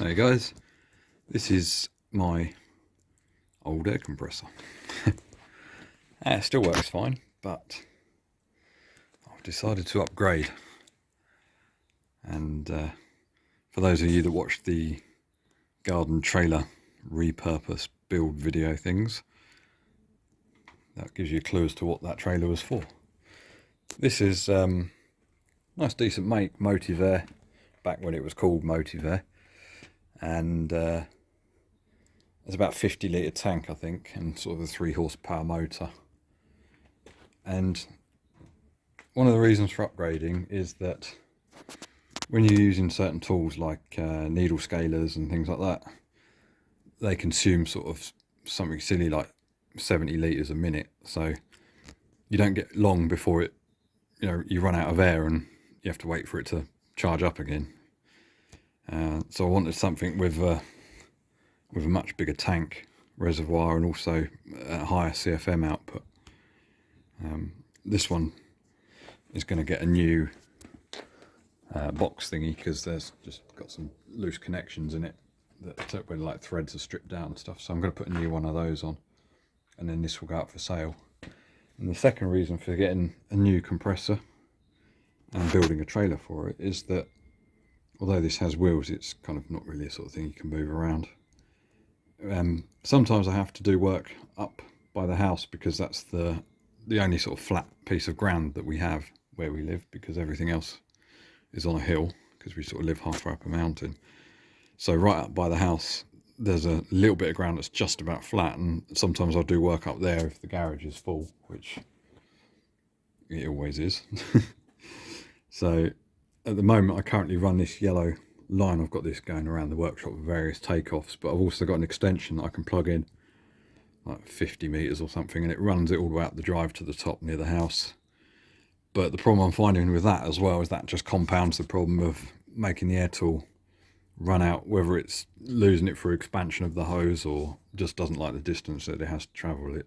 Hey guys, this is my old air compressor. It still works fine, but I've decided to upgrade. And for those of you that watched the garden trailer repurpose build video things, that gives you a clue as to what that trailer was for. This is nice decent make, Motive Air, back when it was called Motive Air. And it's about 50 litre tank, I think, and sort of a 3 horsepower motor. And one of the reasons for upgrading is that when you're using certain tools like needle scalers and things like that, they consume sort of something silly like 70 litres a minute. So you don't get long before it, you run out of air and you have to wait for it to charge up again. So I wanted something with a much bigger tank reservoir and also a higher CFM output. This one is going to get a new box thingy because there's just got some loose connections in it that where like threads are stripped down and stuff. So I'm going to put a new one of those on, and then this will go up for sale. And the second reason for getting a new compressor and building a trailer for it is that although this has wheels, it's kind of not really a sort of thing you can move around. Sometimes I have to do work up by the house because that's the only sort of flat piece of ground that we have where we live, because everything else is on a hill because we sort of live halfway up a mountain. So right up by the house there's a little bit of ground that's just about flat, and sometimes I'll do work up there if the garage is full, which it always is. So at the moment I currently run this yellow line. I've got this going around the workshop with various takeoffs, but I've also got an extension that I can plug in like 50 meters or something, and it runs it all the way up the drive to the top near the house. But the problem I'm finding with that as well is that just compounds the problem of making the air tool run out, whether it's losing it through expansion of the hose or just doesn't like the distance that it has to travel.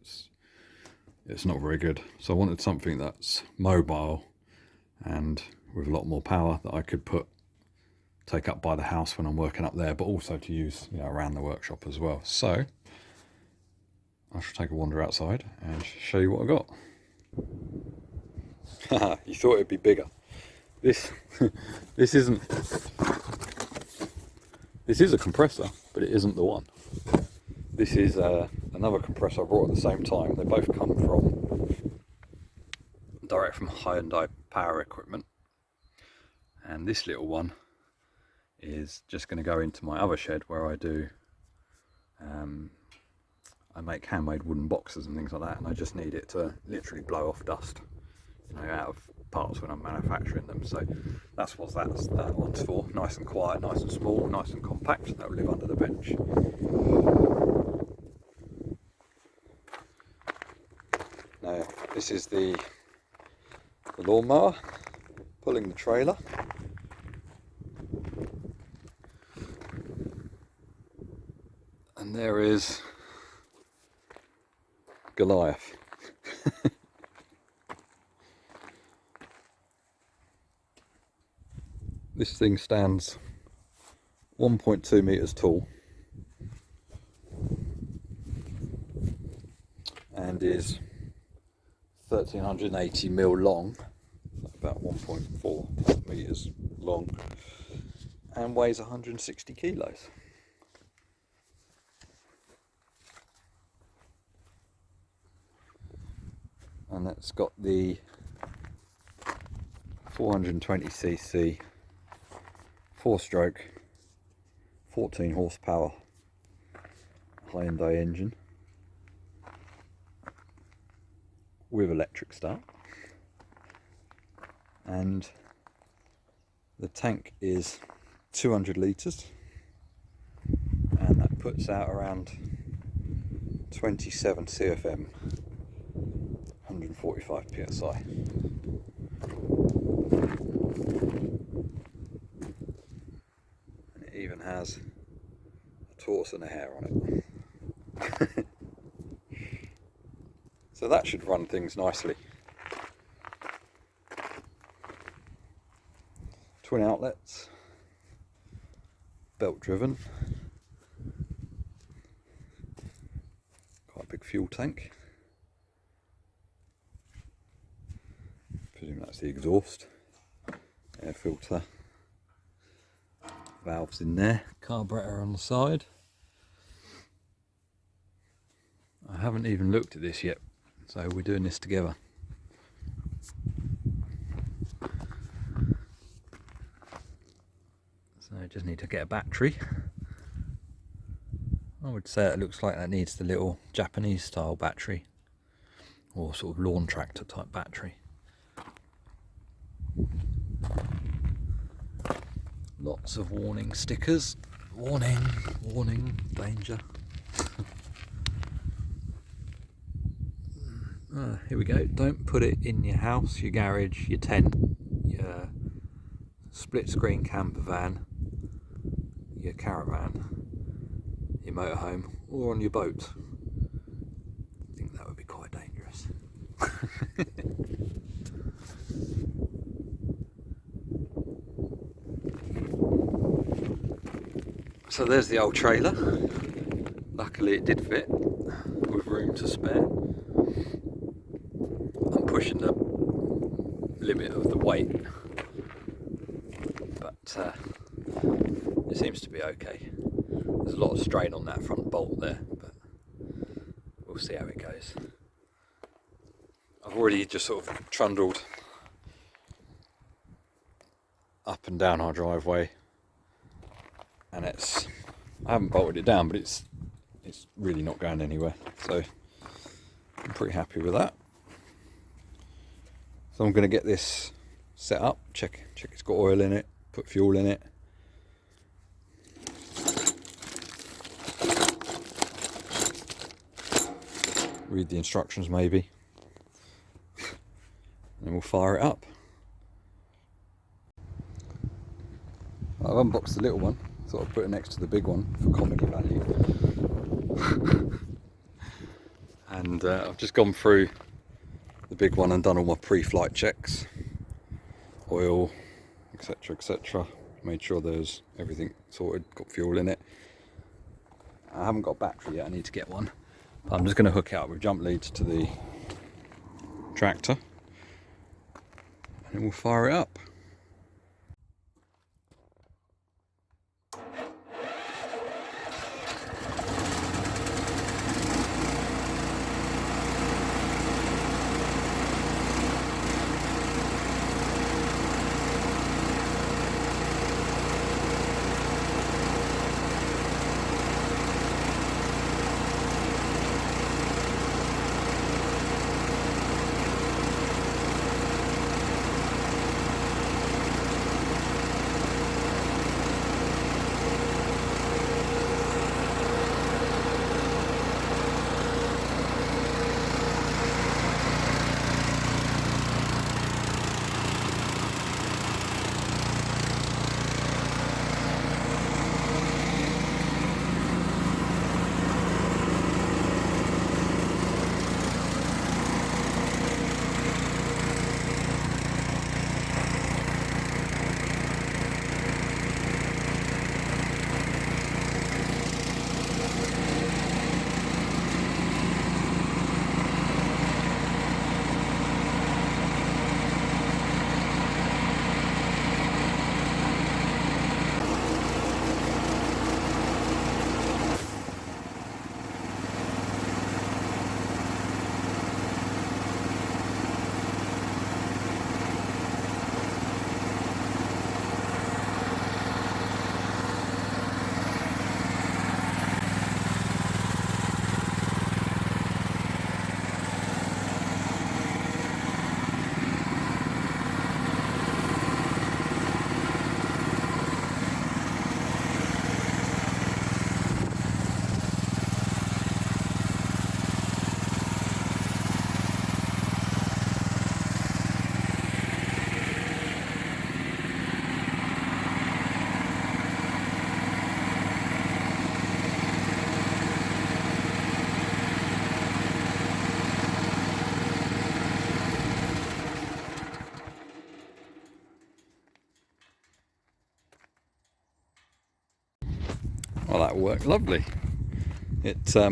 It's not very good. So I wanted something that's mobile and with a lot more power that I could take up by the house when I'm working up there, but also to use around the workshop as well. So I shall take a wander outside and show you what I got. You thought it'd be bigger. This isn't. This is a compressor, but it isn't the one. This is another compressor I brought at the same time. They both come direct from Hyundai Power Equipment, and this little one is just going to go into my other shed where I do. I make handmade wooden boxes and things like that, and I just need it to literally blow off dust, out of parts when I'm manufacturing them. So that's what that one's for. Nice and quiet, nice and small, nice and compact. That will live under the bench. Now this is the lawnmower pulling the trailer. And there is Goliath. This thing stands 1.2 meters tall and is 1380 mil long, about 1.4 meters long, and weighs 160 kilos. And that's got the 420cc 4-stroke 14 horsepower Hyundai engine with electric start, and the tank is 200 litres, and that puts out around 27 CFM, 145 psi. And it even has a torso and a hair on it. So that should run things nicely. Twin outlets, belt driven. Quite a big fuel tank. Presume that's the exhaust. Air filter. Valves in there. Carburetor on the side. I haven't even looked at this yet, so we're doing this together. So I just need to get a battery. I would say it looks like that needs the little Japanese style battery, or sort of lawn tractor type battery. Lots of warning stickers. Warning, warning, danger. Here we go. Don't put it in your house, your garage, your tent, your split screen camper van, your caravan, your motorhome, or on your boat. I think that would be quite dangerous. So there's the old trailer. Luckily it did fit, with room to spare. I'm pushing the limit of the weight, but it seems to be okay. There's a lot of strain on that front bolt there, but we'll see how it goes. I've already just sort of trundled up and down our driveway, and I haven't bolted it down, but it's really not going anywhere, so I'm pretty happy with that. So I'm going to get this set up, check it's got oil in it, put fuel in it. Read the instructions maybe, and then we'll fire it up. I've unboxed the little one, thought I'd put it next to the big one for comedy value. And I've just gone through the big one and done all my pre-flight checks, oil, etc, etc. Made sure there's everything sorted, got fuel in it. I haven't got a battery yet, I need to get one. But I'm just going to hook it up with jump leads to the tractor, and then we'll fire it up. Well, that'll work lovely. It, I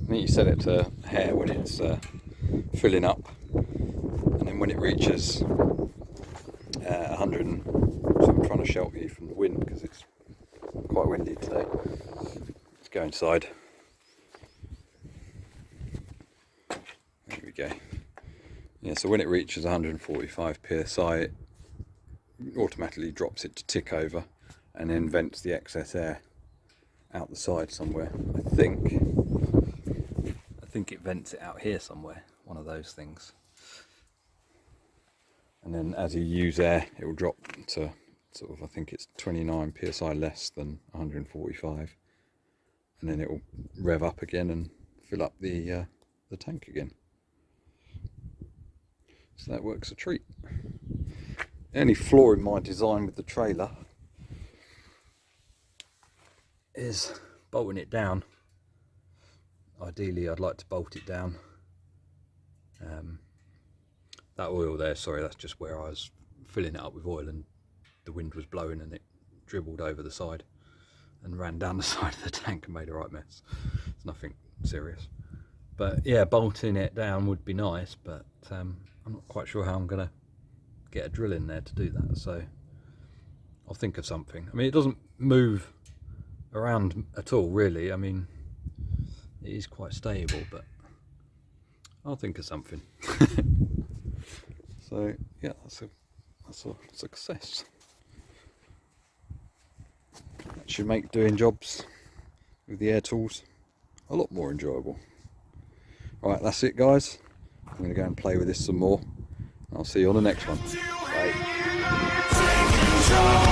think you set it to hair when it's filling up, and then when it reaches 100, and so I'm trying to shelter you from the wind because it's quite windy today. Let's go inside. There we go. Yeah, so when it reaches 145 psi, it automatically drops it to tick over and then vents the excess air out the side somewhere. I think it vents it out here somewhere, one of those things. And then as you use air, it will drop to sort of, I think it's 29 psi less than 145, and then it will rev up again and fill up the tank again. So that works a treat. The only flaw in my design with the trailer is bolting it down. Ideally I'd like to bolt it down. That oil there, sorry, that's just where I was filling it up with oil and the wind was blowing and it dribbled over the side and ran down the side of the tank and made a right mess. It's nothing serious. But yeah, bolting it down would be nice, but I'm not quite sure how I'm going to get a drill in there to do that, so I'll think of something. I mean, it doesn't move around at all really. I mean, it is quite stable, but I'll think of something. So yeah, that's a success. That should make doing jobs with the air tools a lot more enjoyable. Alright, that's it guys. I'm going to go and play with this some more. I'll see you on the next one. Bye.